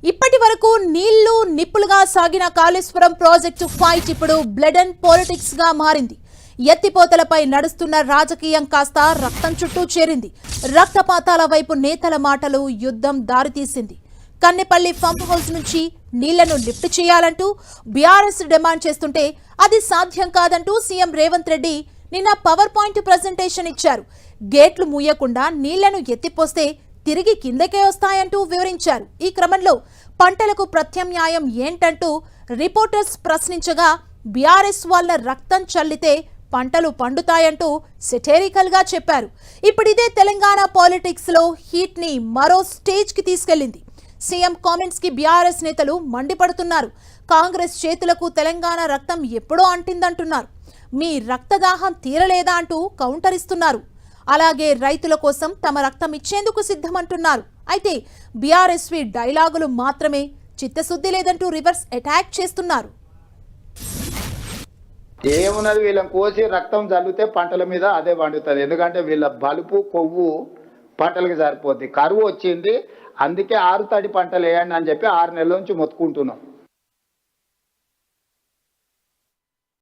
ఇప్పటి వరకు నీళ్లు నిప్పులుగా సాగిన కాళేశ్వరం ప్రాజెక్టు ఫైట్ ఇప్పుడు బ్లడ్ అండ్ పాలిటిక్స్ గా మారింది. ఎత్తిపోతలపై నడుస్తున్న రాజకీయం కాస్త రక్తం చుట్టూ చేరింది. రక్తపాతాల వైపు నేతల మాటలు యుద్ధం దారితీసింది. కన్నెపల్లి పంప్ హౌస్ నుంచి నీళ్లను లిఫ్ట్ చేయాలంటూ బీఆర్ఎస్ డిమాండ్ చేస్తుంటే అది సాధ్యం కాదంటూ సీఎం రేవంత్ రెడ్డి నిన్న పవర్ పాయింట్ ప్రెజెంటేషన్ ఇచ్చారు. గేట్లు మూయకుండా నీళ్లను ఎత్తిపోస్తే తిరిగి కిందకే వస్తాయంటూ వివరించారు. ఈ క్రమంలో పంటలకు ప్రత్యామ్నాయం ఏంటంటూ రిపోర్టర్స్ ప్రశ్నించగా బీఆర్ఎస్ వాళ్ళ రక్తం చల్లితే పంటలు పండుతాయంటూ సెటేరికల్ గా చెప్పారు. ఇప్పుడిదే తెలంగాణ పాలిటిక్స్ లో హీట్ ని మరో స్టేజ్ కి తీసుకెళ్లింది. సీఎం కామెంట్స్ కి బీఆర్ఎస్ నేతలు మండిపడుతున్నారు. కాంగ్రెస్ చేతులకు తెలంగాణ రక్తం ఎప్పుడో అంటిందంటున్నారు. మీ రక్తదాహం తీరలేదా అంటూ కౌంటర్ ఇస్తున్నారు. అలాగే రైతుల కోసం తమ రక్తం ఇచ్చేందుకు సిద్ధమంటున్నారు. అయితే బీఆర్ఎస్వి డైలాగులు మాత్రమే, చిత్తశుద్ధి లేదంటూ రివర్స్ అటాక్ చేస్తున్నారు. ఏమున్నది, వీళ్ళని కోసి రక్తం చల్లితే పంటల మీద అదే పండుతుంది. ఎందుకంటే వీళ్ళ బలుపు కొవ్వు పంటలకు సరిపోద్ది. కరువు వచ్చింది, అందుకే 6 తడి పంటలు వేయండి అని చెప్పి 6 నెలల నుంచి మొత్తుకుంటున్నాం.